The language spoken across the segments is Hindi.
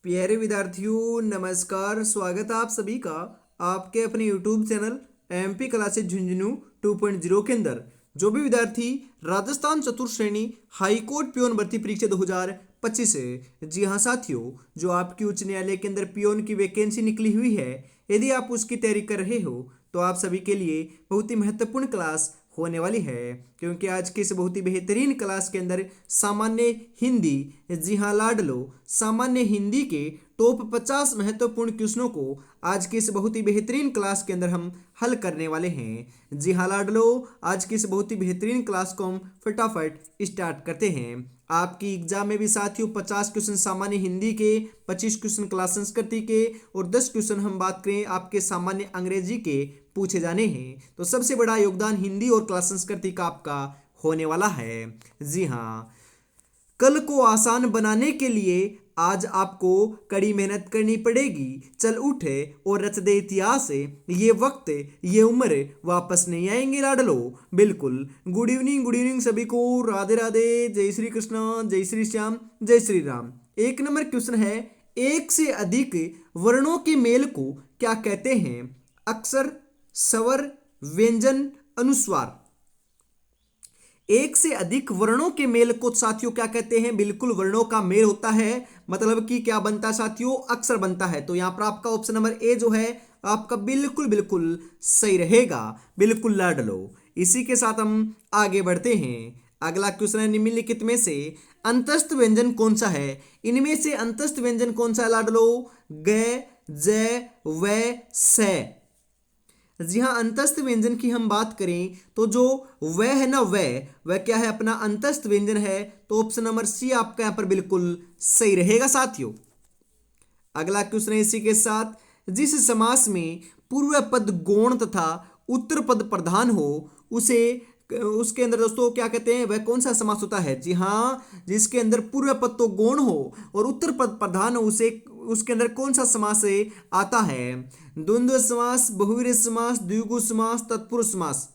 प्यारे विद्यार्थियों नमस्कार। स्वागत है आप सभी का आपके अपने YouTube channel MP classes Jhunjhunu 2.0 के अंदर। जो भी विद्यार्थी राजस्थान चतुर्थ श्रेणी हाईकोर्ट पियोन भर्ती परीक्षा 2025 है, जी हाँ साथियों, जो आपकी उच्च न्यायालय के अंदर पियोन की वैकेंसी निकली हुई है, यदि आप उसकी तैयारी कर रहे हो तो आप सभी के लिए बहुत ही महत्वपूर्ण क्लास होने वाली है, क्योंकि आज की इस बहुत ही बेहतरीन क्लास के अंदर सामान्य हिंदी, जी हाँ लाडलो, सामान्य हिंदी के टॉप 50 महत्वपूर्ण क्वेश्चनों को आज की इस बहुत ही बेहतरीन क्लास के अंदर हम हल करने वाले हैं। जी हाँ लाडलो, आज की इस बहुत ही बेहतरीन क्लास को हम फटाफट स्टार्ट करते हैं। आपकी एग्जाम में भी साथियों 50 क्वेश्चन सामान्य हिंदी के, 25 क्वेश्चन क्लास संस्कृति के और 10 क्वेश्चन हम बात करें आपके सामान्य अंग्रेजी के पूछे जाने हैं। तो सबसे बड़ा योगदान हिंदी और क्लास संस्कृति का आपका होने वाला है। जी हाँ, कल को आसान बनाने के लिए आज आपको कड़ी मेहनत करनी पड़ेगी। चल उठे और रच दे इतिहास। ये वक्त ये उम्र वापस नहीं आएंगे लाडलो। बिल्कुल। गुड इवनिंग सभी को। राधे राधे, जय श्री कृष्ण, जय श्री श्याम, जय श्री राम। एक नंबर क्वेश्चन है, एक से अधिक वर्णों के मेल को क्या कहते हैं? अक्षर, स्वर, व्यंजन, अनुस्वार। एक से अधिक वर्णों के मेल को साथियों क्या कहते हैं? बिल्कुल वर्णों का मेल होता है, मतलब कि क्या बनता है साथियों? अक्षर बनता है। तो यहां पर आपका ऑप्शन नंबर ए जो है आपका बिल्कुल बिल्कुल सही रहेगा। बिल्कुल लाडलो। इसी के साथ हम आगे बढ़ते हैं। अगला क्वेश्चन है, निम्नलिखित में से अंतस्थ व्यंजन कौन सा है? इनमें से अंतस्थ व्यंजन कौन सा है लाडलो? ग, ज, व, स। जी हाँ, अंतस्थ व्यंजन की हम बात करें तो जो वह है ना, वह क्या है? अपना अंतस्थ व्यंजन है। तो ऑप्शन नंबर सी आपका यहां पर बिल्कुल सही रहेगा साथियों। अगला क्वेश्चन है इसी के साथ, जिस समास में पूर्व पद गौण तथा उत्तर पद प्रधान हो उसे उसके अंदर दोस्तों क्या कहते हैं? वह कौन सा समास होता है? जी हाँ, जिसके अंदर पूर्व पद तो गौण हो और उत्तर पद प्रधान हो उसे उसके अंदर कौन सा समास आता है? द्वंद्व समास, बहुव्रीहि समास, द्विगु समास, तत्पुरुष समास।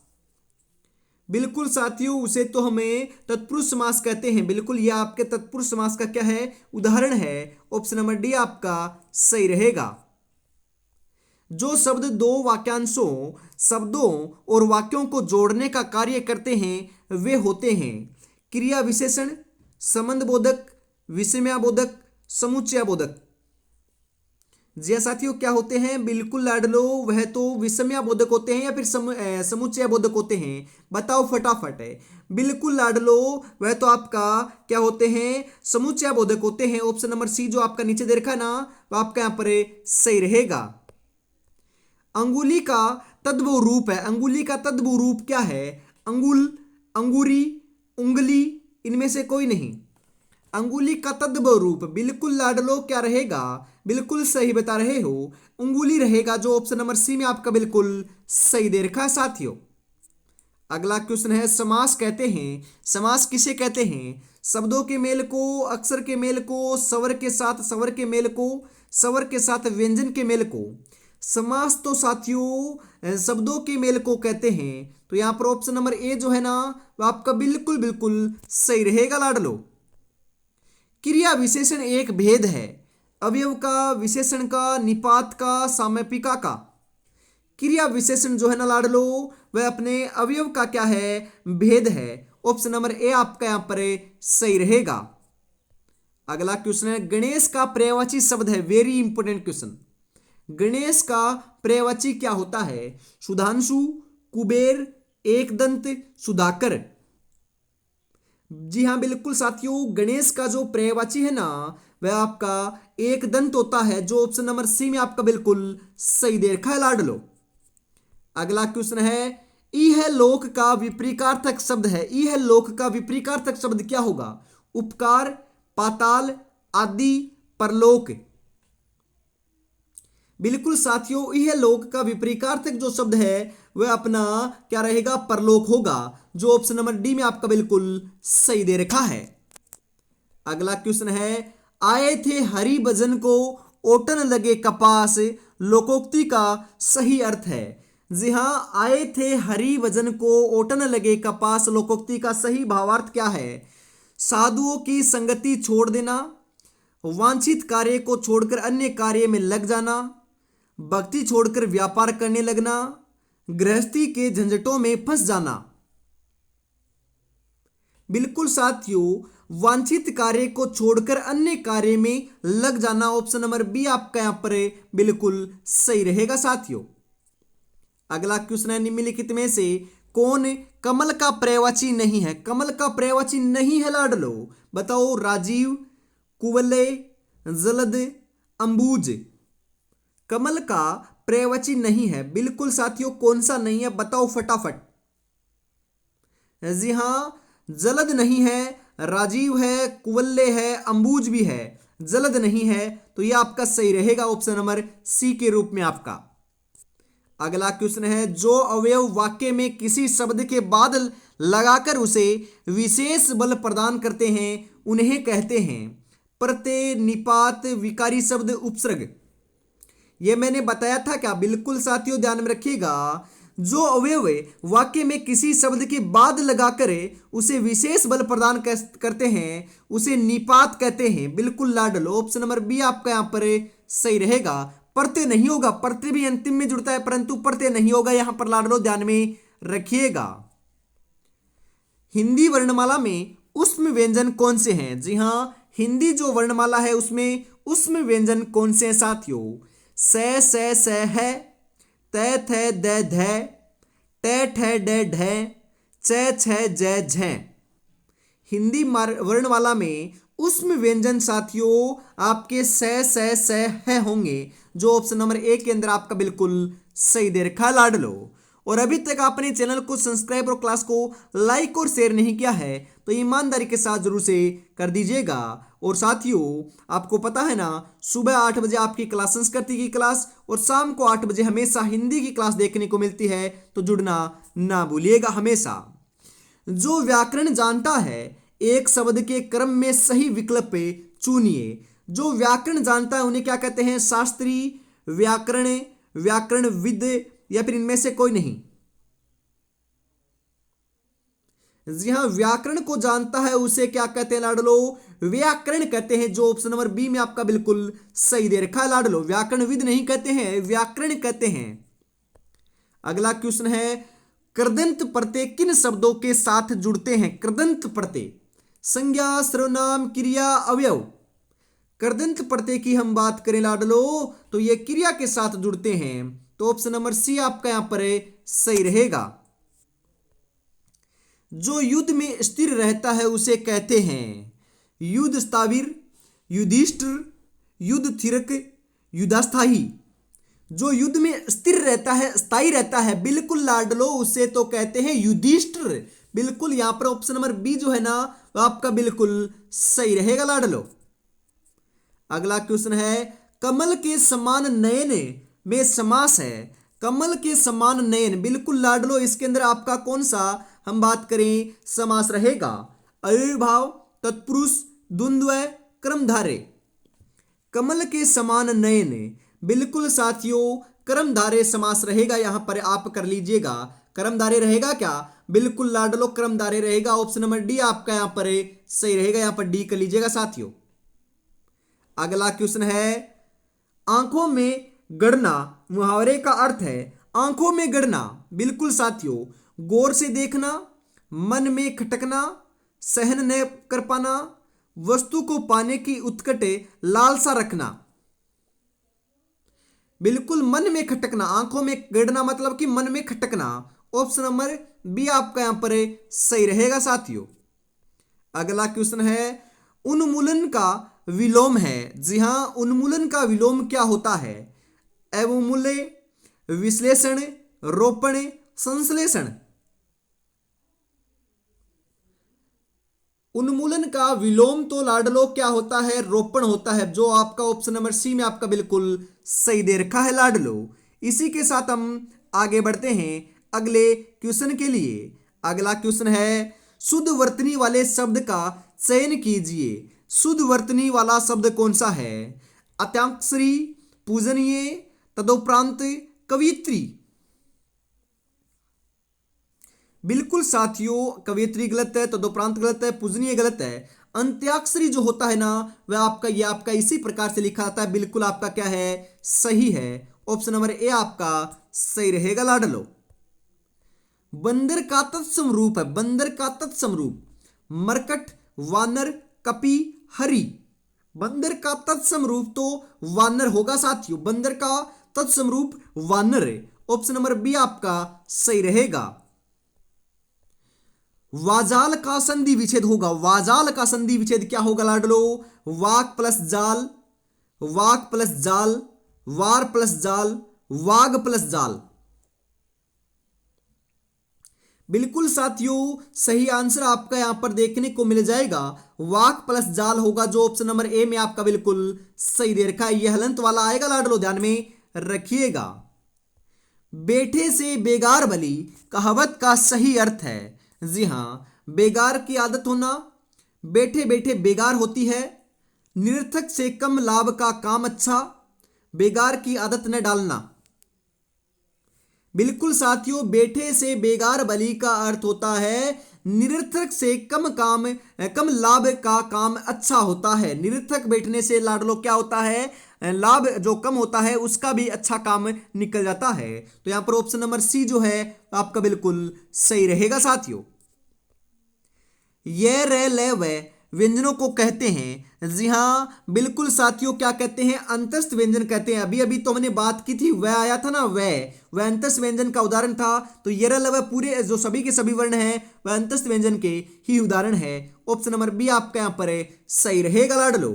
बिल्कुल साथियों, उसे तो हमें तत्पुरुष समास कहते हैं। बिल्कुल, यह आपके तत्पुरुष समास का क्या है? उदाहरण है। ऑप्शन नंबर डी आपका सही रहेगा। जो शब्द दो वाक्यांशों, शब्दों और वाक्यों को जोड़ने का कार्य करते हैं वे होते हैं क्रिया विशेषण, संबंध बोधक, विषमयाबोधक, समुच्चयबोधक। जी हाँ साथियों, क्या होते हैं? बिल्कुल लाडलो, वह तो विषमयाबोधक होते हैं या फिर समुच्चयबोधक होते हैं? बताओ फटाफट है। बिल्कुल लाडलो, वह तो आपका क्या होते हैं? समुच्चयबोधक होते हैं। ऑप्शन नंबर सी जो आपका नीचे दे रखा है ना, वो आपका यहाँ पर सही रहेगा। अंगुली का तद्भव रूप है। अंगुली का तद्भव रूप क्या है? अंगुल, अंगूरी, उंगली, इनमें से कोई नहीं। अंगुली का तद्भव रूप बिल्कुल लाडलो क्या रहेगा? बिल्कुल सही बता रहे हो, अंगुली रहेगा, जो ऑप्शन नंबर सी में आपका बिल्कुल सही दे रखा है साथियों। अगला क्वेश्चन है, समास कहते हैं, समास किसे कहते हैं? शब्दों के मेल को, अक्षर के मेल को, स्वर के साथ स्वर के मेल को, स्वर के साथ व्यंजन के मेल को। समास तो साथियों शब्दों के मेल को कहते हैं। तो यहां पर ऑप्शन नंबर ए जो है ना, वो आपका बिल्कुल बिल्कुल सही रहेगा लाडलो। क्रिया विशेषण एक भेद है, अवयव का, विशेषण का, निपात का, सामयिका का। क्रिया विशेषण जो है ना लाडलो, वह अपने अवयव का क्या है? भेद है। ऑप्शन नंबर ए आपका यहां पर सही रहेगा। अगला क्वेश्चन है, गणेश का पर्यायवाची शब्द है। Very important question. गणेश का पर्यायवाची क्या होता है? सुधांशु, कुबेर, एकदंत, सुधाकर। जी हाँ बिल्कुल साथियों, गणेश का जो पर्यायवाची है ना, वह आपका एक दंत होता है, जो ऑप्शन नंबर सी में आपका बिल्कुल सही दे रखा है लाडलो। अगला क्वेश्चन है, इह लोक का विपरीतार्थक शब्द है। इह लोक का विपरीतार्थक शब्द क्या होगा? उपकार, पाताल, आदि, परलोक। बिल्कुल साथियों, यह लोक का विपरीतार्थक जो शब्द है वह अपना क्या रहेगा? परलोक होगा, जो ऑप्शन नंबर डी में आपका बिल्कुल सही दे रखा है। अगला क्वेश्चन है, आए थे हरि भजन को ओटन लगे कपास, लोकोक्ति का सही अर्थ है। जी हां, आए थे हरि भजन को ओटन लगे कपास, लोकोक्ति का सही भावार्थ क्या है? साधुओं की संगति छोड़ देना, वांछित कार्य को छोड़कर अन्य कार्य में लग जाना, भक्ति छोड़कर व्यापार करने लगना, गृहस्थी के झंझटों में फंस जाना। बिल्कुल साथियों, वांछित कार्य को छोड़कर अन्य कार्य में लग जाना, ऑप्शन नंबर बी आपका यहां पर बिल्कुल सही रहेगा साथियों। अगला क्वेश्चन है, निम्नलिखित में से कौन कमल का पर्यायवाची नहीं है? कमल का पर्यायवाची नहीं है लाडलो, बताओ। राजीव, कुवलय, जलद, अंबुज। कमल का पर्यायवाची नहीं है, बिल्कुल साथियों कौन सा नहीं है बताओ फटाफट। जी हां, जलद नहीं है, राजीव है, कुवल्ले है, अंबुज भी है। जलद नहीं है तो यह आपका सही रहेगा, ऑप्शन नंबर सी के रूप में आपका। अगला क्वेश्चन है, जो अवयव वाक्य में किसी शब्द के बाद लगाकर उसे विशेष बल प्रदान करते हैं उन्हें कहते हैं? प्रत्यय, निपात, विकारी शब्द, उपसर्ग। यह मैंने बताया था क्या? बिल्कुल साथियों ध्यान में रखिएगा, जो अवयव वाक्य में किसी शब्द के बाद लगाकर उसे विशेष बल प्रदान करते हैं उसे निपात कहते हैं। बिल्कुल लाडलो, ऑप्शन नंबर बी आपका यहां पर सही रहेगा। प्रत्यय नहीं होगा, प्रत्यय भी अंतिम में जुड़ता है परंतु प्रत्यय नहीं होगा यहां पर लाडलो, ध्यान में रखिएगा। हिंदी वर्णमाला में उष्म व्यंजन कौन से हैं? जी हां, हिंदी जो वर्णमाला है उसमें उष्म व्यंजन कौन से हैं साथियों? स है, तै थ दै धै, टे ठे डे ढै, च छ जै झै। हिंदी वर्णमाला में उष्म व्यंजन साथियों आपके स है होंगे, जो ऑप्शन नंबर ए के अंदर आपका बिल्कुल सही दे रखा है लाडलो। और अभी तक आपने चैनल को सब्सक्राइब और क्लास को लाइक और शेयर नहीं किया है तो ईमानदारी के साथ जरूर से कर दीजिएगा। और साथियों आपको पता है ना, सुबह 8 बजे आपकी क्लास संस्कृति की क्लास और शाम को 8 बजे हमेशा हिंदी की क्लास देखने को मिलती है, तो जुड़ना ना भूलिएगा हमेशा। जो व्याकरण जानता है एक शब्द के क्रम में सही विकल्प चुनिए। जो व्याकरण जानता है उन्हें क्या कहते हैं? शास्त्री, व्याकरण, व्याकरणविद या फिर इनमें से कोई नहीं? जी हां, व्याकरण को जानता है उसे क्या कहते हैं लाडलो? व्याकरण कहते हैं, जो ऑप्शन नंबर बी में आपका बिल्कुल सही दे रखा है लाडलो। व्याकरणविद नहीं कहते हैं, व्याकरण कहते हैं। अगला क्वेश्चन है, कृदंत प्रत्यय किन शब्दों के साथ जुड़ते हैं? कृदंत प्रत्यय संज्ञा, सर्वनाम, क्रिया, अवयव। कृदंत प्रत्यय की हम बात करें लाडलो तो ये क्रिया के साथ जुड़ते हैं, तो ऑप्शन नंबर सी आपका यहां पर सही रहेगा। जो युद्ध में स्थिर रहता है उसे कहते हैं? युद्ध स्थाविर, युधिष्ठिर, युद्ध थिरक, युद्धास्थायी। जो युद्ध में स्थिर रहता है, स्थायी रहता है, बिल्कुल लाडलो उसे तो कहते हैं युधिष्ठिर। बिल्कुल यहां पर ऑप्शन नंबर बी जो है ना वो आपका बिल्कुल सही रहेगा लाडलो। अगला क्वेश्चन है, कमल के समान नयन में समास है। कमल के समान नयन, बिल्कुल लाडलो इसके अंदर आपका कौन सा हम बात करें समास रहेगा? अव्ययभाव, तत्पुरुष, द्वंद्व, क्रमधारय। कमल के समान नयन, बिल्कुल साथियों क्रमधारय समास रहेगा, यहां पर आप कर लीजिएगा। क्रमधारय रहेगा क्या? बिल्कुल लाडलो क्रमधारय रहेगा, ऑप्शन नंबर डी आपका यहां पर सही रहेगा, यहां पर डी कर लीजिएगा साथियों। अगला क्वेश्चन है, आंखों में गड़ना मुहावरे का अर्थ है? आंखों में गड़ना, बिल्कुल साथियों गौर से देखना, मन में खटकना, सहन न कर पाना, वस्तु को पाने की उत्कट लालसा रखना। बिल्कुल मन में खटकना, आंखों में गड़ना मतलब कि मन में खटकना, ऑप्शन नंबर बी आपका यहां पर सही रहेगा साथियों। अगला क्वेश्चन है, उन्मूलन का विलोम है। जी हां, उन्मूलन का विलोम क्या होता है? अवमूल्य, विश्लेषण, रोपण, संश्लेषण। उन्मूलन का विलोम तो लाडलो क्या होता है? रोपण होता है, जो आपका ऑप्शन नंबर सी में आपका बिल्कुल सही दे रखा है लाडलो। इसी के साथ हम आगे बढ़ते हैं अगले क्वेश्चन के लिए। अगला क्वेश्चन है, शुद्ध वर्तनी वाले शब्द का चयन कीजिए। शुद्ध वर्तनी वाला शब्द कौन सा है? अत्यांक्षरी, पूजनीय, तदोपरांत, कवियत्री। बिल्कुल साथियों कवियत्री गलत है, तदोपरांत गलत है, पूजनीय गलत है। अंत्याक्षरी जो होता है ना वह आपका ये आपका इसी प्रकार से लिखा जाता है। बिल्कुल आपका क्या है, सही है। ऑप्शन नंबर ए आपका सही रहेगा लाडलो। बंदर का तत्सम रूप है, बंदर का तत्सम रूप मरकट, वानर, कपि, हरि। बंदर का तत्सम रूप तो वानर होगा साथियों, बंदर का तत्सम रूप वानर है। ऑप्शन नंबर बी आपका सही रहेगा। वाजाल का संधि विच्छेद होगा, वाजाल का संधि विच्छेद क्या होगा लाडलो, वाक प्लस जाल, वाक प्लस जाल, वार प्लस जाल, वाग प्लस जाल। बिल्कुल साथियों सही आंसर आपका यहां पर देखने को मिल जाएगा, वाक प्लस जाल होगा, जो ऑप्शन नंबर ए में आपका बिल्कुल सही दे रखा है। यह हलंत वाला आएगा लाडलो, ध्यान में रखिएगा। बेटे से बेगार भली कहावत का सही अर्थ है। जी हां, बेगार की आदत होना, बैठे बैठे बेगार होती है, निरर्थक से कम लाभ का काम अच्छा, बेगार की आदत न डालना। बिल्कुल साथियों, बैठे से बेगार भली का अर्थ होता है निरर्थक से कम काम, कम लाभ का काम अच्छा होता है। निरर्थक बैठने से लाडलो क्या होता है, लाभ जो कम होता है उसका भी अच्छा काम निकल जाता है। तो यहां पर ऑप्शन नंबर सी जो है आपका बिल्कुल सही रहेगा साथियों। ये रे ले वे व्यंजनों को कहते हैं। जी हाँ बिल्कुल साथियों, क्या कहते हैं, अंतस्थ व्यंजन कहते हैं। अभी अभी तो हमने बात की थी, वह आया था ना, वह अंतस्थ व्यंजन का उदाहरण था। तो ये रे ले वे पूरे जो सभी के सभी वर्ण हैं वह अंतस्थ व्यंजन के ही उदाहरण है। ऑप्शन नंबर बी आपका यहां पर सही रहेगा लाडलो।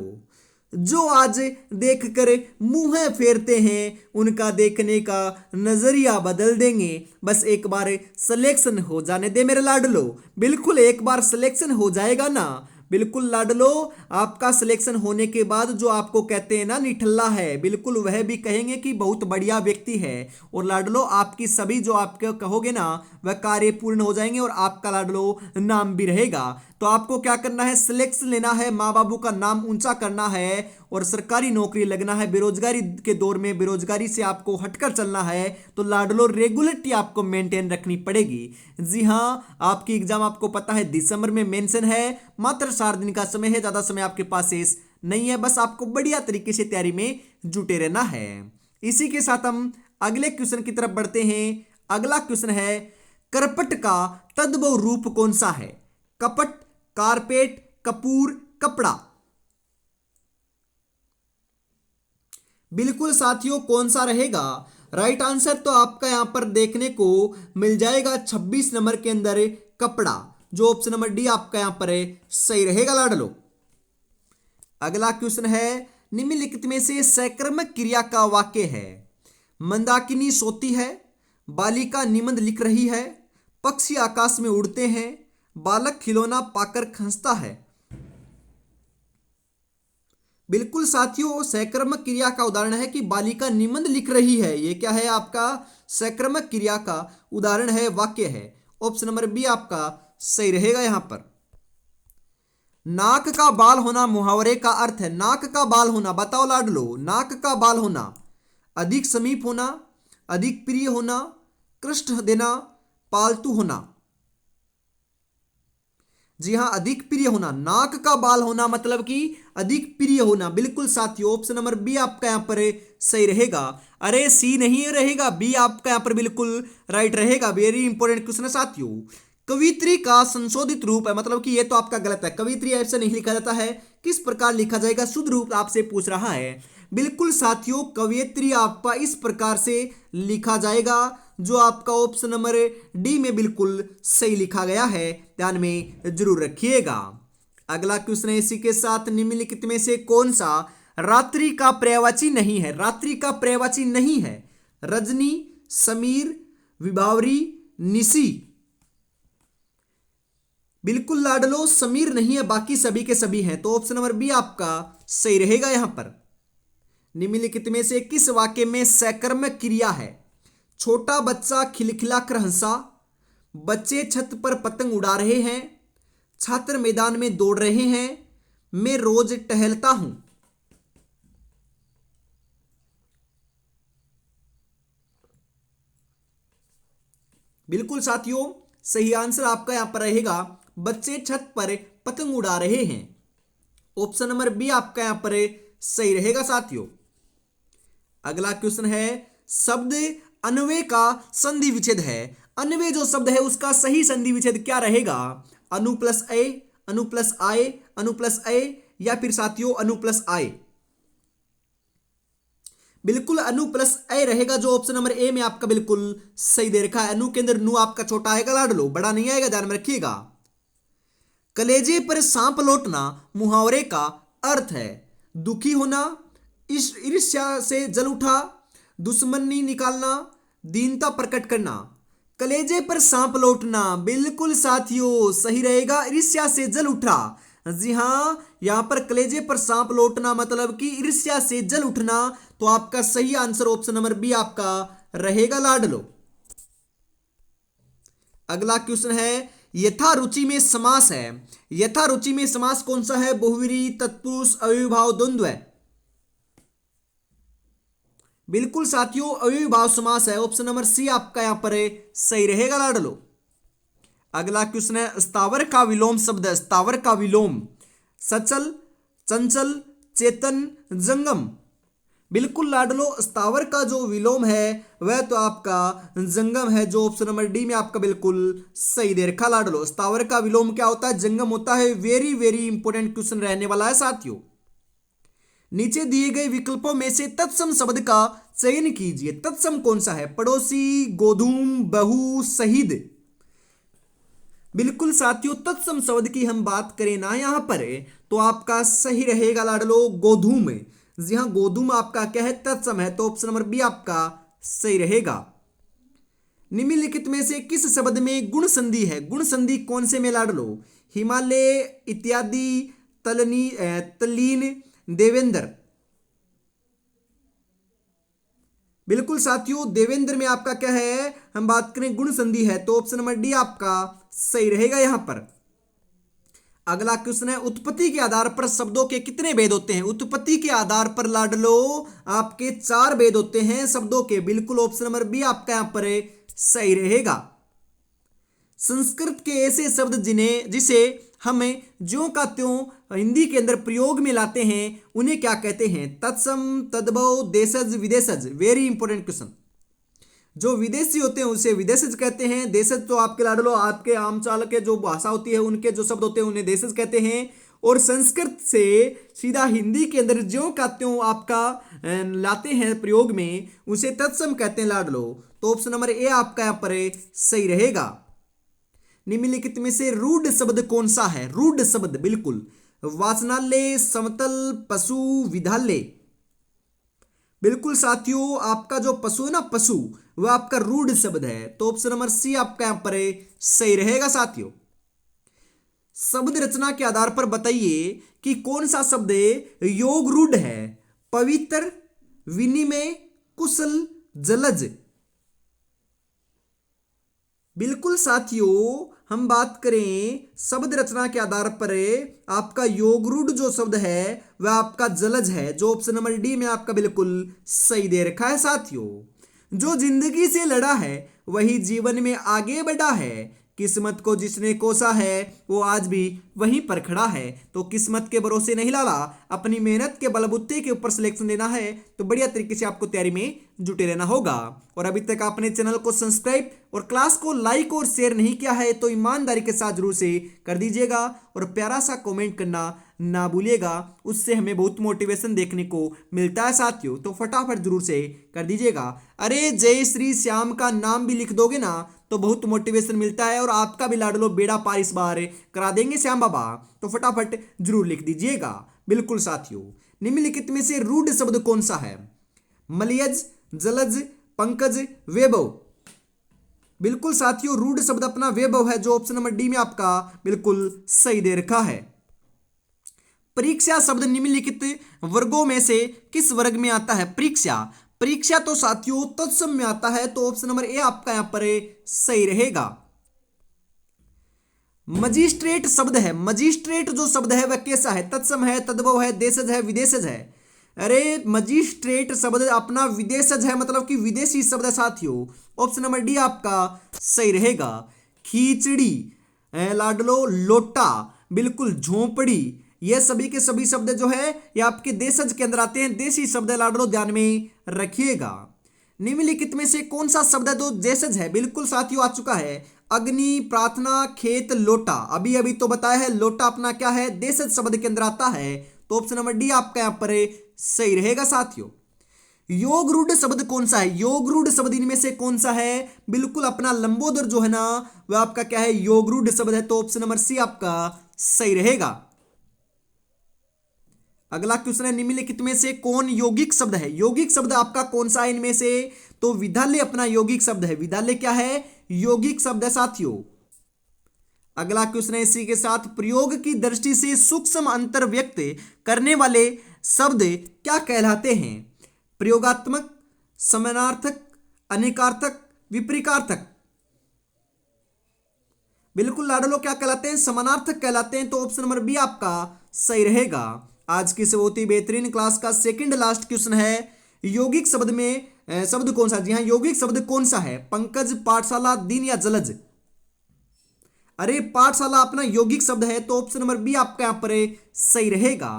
जो आज देखकर मुंह फेरते हैं उनका देखने का नजरिया बदल देंगे। बस एक बार सिलेक्शन हो जाने दे मेरे लाडलो, बिल्कुल एक बार सिलेक्शन हो जाएगा ना, बिल्कुल लाडलो आपका सिलेक्शन होने के बाद जो आपको कहते हैं ना निठल्ला है, बिल्कुल वह भी कहेंगे कि बहुत बढ़िया व्यक्ति है। और लाडलो आपकी सभी जो आपके कहोगे ना वह कार्य पूर्ण हो जाएंगे और आपका लाडलो नाम भी रहेगा। तो आपको क्या करना है, सिलेक्शन लेना है, माँ बाबू का नाम ऊंचा करना है और सरकारी नौकरी लगना है। बेरोजगारी के दौर में बेरोजगारी से आपको हटकर चलना है। तो लाडलो रेगुलरिटी आपको मेंटेन रखनी पड़ेगी। जी हाँ, आपकी एग्जाम आपको पता है दिसंबर में मेंशन है, मात्र 4 दिन का समय है, ज्यादा समय आपके पास शेष नहीं है। बस आपको बढ़िया तरीके से तैयारी में जुटे रहना है। इसी के साथ हम अगले क्वेश्चन की तरफ बढ़ते हैं। अगला क्वेश्चन है, करपट का तद्भव रूप कौन सा है। कपट, कारपेट, कपूर, कपड़ा। बिल्कुल साथियों कौन सा रहेगा, राइट आंसर तो आपका यहां पर देखने को मिल जाएगा 26 नंबर के अंदर कपड़ा, जो ऑप्शन नंबर डी आपका यहां पर सही रहेगा लाडलो। अगला क्वेश्चन है, निम्नलिखित में से सकर्मक क्रिया का वाक्य है। मंदाकिनी सोती है, बालिका निबंध लिख रही है, पक्षी आकाश में उड़ते हैं, बालक खिलौना पाकर हंसता है। बिल्कुल साथियों, सकर्मक क्रिया का उदाहरण है कि बालिका निबंध लिख रही है। यह क्या है आपका, सकर्मक क्रिया का उदाहरण है, वाक्य है। ऑप्शन नंबर बी आपका सही रहेगा यहां पर। नाक का बाल होना मुहावरे का अर्थ है। नाक का बाल होना बताओ लाडलो, नाक का बाल होना अधिक समीप होना, अधिक प्रिय होना, कृष्ट देना, पालतू होना। जी हां, अधिक प्रिय होना, नाक का बाल होना मतलब कि अधिक प्रिय होना। बिल्कुल साथियों, ऑप्शन नंबर बी आपका यहां पर सही रहेगा। अरे सी नहीं रहेगा, बी आपका यहां पर बिल्कुल राइट रहेगा। वेरी इंपॉर्टेंट क्वेश्चन है साथियों। कवित्री का संशोधित रूप है, मतलब कि ये तो आपका गलत है, कवित्री ऐसे नहीं लिखा जाता है। किस प्रकार लिखा जाएगा, शुद्ध रूप आपसे पूछ रहा है। बिल्कुल साथियों, कवियत्री आपका इस प्रकार से लिखा जाएगा, जो आपका ऑप्शन नंबर डी में बिल्कुल सही लिखा गया है, ध्यान में जरूर रखिएगा। अगला क्वेश्चन है, इसी के साथ निम्नलिखित में से कौन सा रात्रि का पर्यायवाची नहीं है। रात्रि का पर्यायवाची नहीं है, रजनी, समीर, विभावरी, निशी। बिल्कुल लाडलो समीर नहीं है, बाकी सभी के सभी हैं। तो ऑप्शन नंबर बी आपका सही रहेगा यहां पर। निम्नलिखित में से किस वाक्य में सकर्मक क्रिया है। छोटा बच्चा खिलखिलाकर हंसा, बच्चे छत पर पतंग उड़ा रहे हैं, छात्र मैदान में दौड़ रहे हैं, मैं रोज टहलता हूं। बिल्कुल साथियों, सही आंसर आपका यहां पर रहेगा, बच्चे छत पर पतंग उड़ा रहे हैं। ऑप्शन नंबर बी आपका यहां पर सही रहेगा साथियों। अगला क्वेश्चन है, शब्द अन्वय का संधि विच्छेद है। अन्वय जो शब्द है उसका सही संधि विच्छेद क्या रहेगा? अनु प्लस ए, अनु प्लस आए, अनु प्लस ए, या फिर साथियों अनु प्लस आए? बिल्कुल अनु प्लस ए रहेगा, जो ऑप्शन नंबर ए में आपका बिल्कुल सही दे रखा है। अनु के अंदर नु आपका छोटा आएगा लाडलो, बड़ा नहीं आएगा, ध्यान में रखिएगा। कलेजे पर सांप लौटना मुहावरे का अर्थ है दुखी होना, ईर्ष्या से जल उठा, दुश्मनी निकालना, दीनता प्रकट करना। कलेजे पर सांप लौटना बिल्कुल साथियों सही रहेगा, ईर्ष्या से जल उठा। जी हां, यहां पर कलेजे पर सांप लौटना मतलब कि ईर्ष्या से जल उठना, तो आपका सही आंसर ऑप्शन नंबर बी आपका रहेगा लाडलो। अगला क्वेश्चन है, यथा रुचि में समास है। यथा रुचि में समास कौन सा है? बहुव्रीहि, तत्पुरुष, अव्ययीभाव, द्वंद्व है। बिल्कुल साथियों अव्ययीभाव समास है, ऑप्शन नंबर सी आपका यहां पर सही रहेगा लाडलो। अगला क्वेश्चन है, स्थावर का विलोम शब्द है। स्थावर का विलोम सचल, चंचल, चेतन, जंगम। बिल्कुल लाडलो, स्थावर का जो विलोम है वह तो आपका जंगम है, जो ऑप्शन नंबर डी में आपका बिल्कुल सही दे रखा लाडलो। स्थावर का विलोम क्या होता है? जंगम होता है। वेरी वेरी इंपोर्टेंट क्वेश्चन रहने वाला है साथियों। नीचे दिए गए विकल्पों में से तत्सम शब्द का चयन कीजिए। तत्सम कौन सा है? पड़ोसी, गोधूम, बहु, शहीद। बिल्कुल साथियों, तत्सम शब्द की हम बात करें ना यहां पर, तो आपका सही रहेगा लाडलो गोधूम। जी हां, गोधूम आपका क्या है? तत्सम है, तो ऑप्शन नंबर बी आपका सही रहेगा। निम्नलिखित में से किस शब्द में गुण संधि है? गुण संधि कौन से में लाडलो? हिमालय, इत्यादि, तल्लीन, देवेंद्र। बिल्कुल साथियों, देवेंद्र में आपका क्या है? हम बात करें गुण संधि है, तो ऑप्शन नंबर डी आपका सही रहेगा यहां पर। अगला क्वेश्चन है, उत्पत्ति के आधार पर शब्दों के कितने भेद होते हैं? उत्पत्ति के आधार पर लाडलो आपके 4 भेद होते हैं शब्दों के। बिल्कुल ऑप्शन नंबर बी आपका यहां पर सही रहेगा। संस्कृत के ऐसे शब्द जिसे हमें ज्यों का त्यों हिंदी के अंदर प्रयोग में लाते हैं उन्हें क्या कहते हैं? तत्सम, तद्भव, देशज, विदेशज। Very important question. जो विदेशी होते हैं उसे विदेशज कहते हैं। देशज तो आपके लाडलो आपके आम चाल के जो भाषा होती है उनके जो शब्द होते हैं उन्हें देशज कहते हैं। और संस्कृत से सीधा हिंदी के अंदर ज्यों का त्यों आपका लाते हैं प्रयोग में, उसे तत्सम कहते हैं लाडलो। तो ऑप्शन नंबर ए आपका यहां पर सही रहेगा। निम्नलिखित में से रूढ़ शब्द कौन सा है? रूढ़ शब्द बिल्कुल वाचनालय, समतल, पशु, विद्यालय। बिल्कुल साथियों, आपका जो पशु है ना, पशु, वह आपका रूढ़ शब्द है, तो ऑप्शन नंबर सी आपका यहां पर सही रहेगा साथियों। शब्द रचना के आधार पर बताइए कि कौन सा शब्द योग रूढ़ है? पवित्र, विनिमय, कुशल, जलज। बिल्कुल साथियों, हम बात करें शब्द रचना के आधार पर आपका योगरूढ़ जो शब्द है वह आपका जलज है, जो ऑप्शन नंबर डी में आपका बिल्कुल सही दे रखा है साथियों। जो जिंदगी से लड़ा है वही जीवन में आगे बढ़ा है, किस्मत को जिसने कोसा है वो आज भी वहीं पर खड़ा है। तो किस्मत के भरोसे नहीं लाला, अपनी मेहनत के बलबूते के ऊपर सिलेक्शन लेना है, तो बढ़िया तरीके से आपको तैयारी में जुटे रहना होगा। और अभी तक आपने चैनल को सब्सक्राइब और क्लास को लाइक और शेयर नहीं किया है तो ईमानदारी के साथ जरूर से कर दीजिएगा और प्यारा सा कमेंट करना ना भूलिएगा, उससे हमें बहुत मोटिवेशन देखने को मिलता है साथियों। तो फटाफट जरूर से कर दीजिएगा। अरे जय श्री श्याम का नाम भी लिख दोगे ना तो बहुत मोटिवेशन मिलता है और आपका भी लाडलो बेड़ा पार इस बार करा देंगे श्याम बाबा, तो फटाफट जरूर लिख दीजिएगा। बिल्कुल साथियों, निम्नलिखित में से रूढ़ शब्द कौन सा है? मलयज, जलज, पंकज, वैभव। बिल्कुल साथियों, रूढ़ शब्द अपना वैभव है, जो ऑप्शन नंबर डी में आपका बिल्कुल सही दे रखा है। परीक्षा शब्द निम्नलिखित वर्गों में से किस वर्ग में आता है? परीक्षा, परीक्षा तो साथियों तत्सम में आता है, तो ऑप्शन नंबर ए आपका यहां पर सही रहेगा। मजिस्ट्रेट शब्द है, मजिस्ट्रेट जो शब्द है वह कैसा है? तत्सम है, तद्भव है, देशज है, विदेशज है। अरे मजिस्ट्रेट शब्द अपना विदेशज है, मतलब कि विदेशी शब्द है साथियों। ऑप्शन नंबर डी आपका सही रहेगा। खींचड़ी, लाडलो, लोटा, बिल्कुल झोंपड़ी, ये सभी के सभी शब्द जो है ये आपके देशज के अंदर आते हैं, देशी शब्द है लाडलो, ध्यान में रखिएगा। निम्नलिखित में से कौन सा शब्द है जो देशज है? बिल्कुल साथियों आ चुका है, अग्नि, प्रार्थना, खेत, लोटा। अभी अभी तो बताया है लोटा अपना क्या है, देशज शब्द के अंदर आता है, तो ऑप्शन नंबर डी आपका यहां पर सही रहेगा साथियों। योग रूढ़ शब्द कौन सा है? योग रूढ़ शब्द इनमें से कौन सा है? बिल्कुल अपना लंबोदर जो है ना वह आपका क्या है, योग रूढ़ शब्द है, तो ऑप्शन नंबर सी आपका सही रहेगा। अगला क्वेश्चन है, निम्नलिखित में से कौन यौगिक शब्द है? यौगिक शब्द आपका कौन सा है इनमें से? तो विद्यालय अपना यौगिक शब्द है, विद्यालय क्या है, यौगिक शब्द है साथियों। अगला क्वेश्चन है इसी के साथ, प्रयोग की दृष्टि से सूक्ष्म अंतर व्यक्त करने वाले शब्द क्या कहलाते हैं? प्रयोगात्मक, समानार्थक, अनेकार्थक, विपरीतार्थक। बिल्कुल लाडलो क्या कहलाते हैं, समानार्थक कहलाते हैं, तो ऑप्शन नंबर बी आपका सही रहेगा। आज की से बहुत ही बेहतरीन क्लास का सेकंड लास्ट क्वेश्चन है, यौगिक शब्द में शब्द कौन सा? जी हाँ, यौगिक शब्द कौन सा है? पंकज, पाठशाला, दिन या जलज। अरे पाठशाला अपना यौगिक शब्द है, तो ऑप्शन नंबर बी आपका यहां पर सही रहेगा।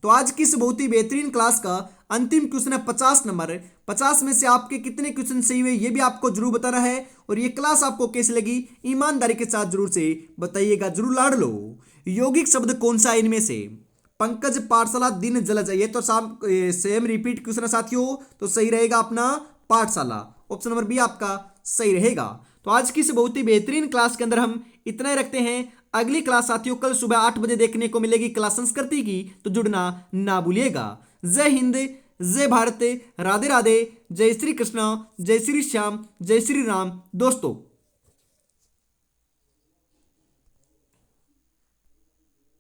तो आज की इस बहुत ही बेहतरीन क्लास का अंतिम क्वेश्चन है 50 नंबर। 50 में से आपके कितने क्वेश्चन सही हुए ये भी आपको जरूर बताना है, और ये क्लास आपको कैसी लगी ईमानदारी के साथ जरूर से बताइएगा। जरूर लाड लो, यौगिक शब्द कौन सा है इनमें से? पंकज, पाठशाला, दिन, जलज। ये तो सेम रिपीट क्वेश्चन है साथियों, तो सही रहेगा अपना पाठशाला, ऑप्शन नंबर बी आपका सही रहेगा। तो आज की इस बहुत ही बेहतरीन क्लास के अंदर हम इतना ही रखते हैं। अगली क्लास साथियों कल सुबह 8 बजे देखने को मिलेगी क्लास संस्कृति की, तो जुड़ना ना भूलिएगा। जय हिंद, जय भारत, राधे राधे, जय श्री कृष्णा, जय श्री श्याम, जय श्री राम दोस्तों।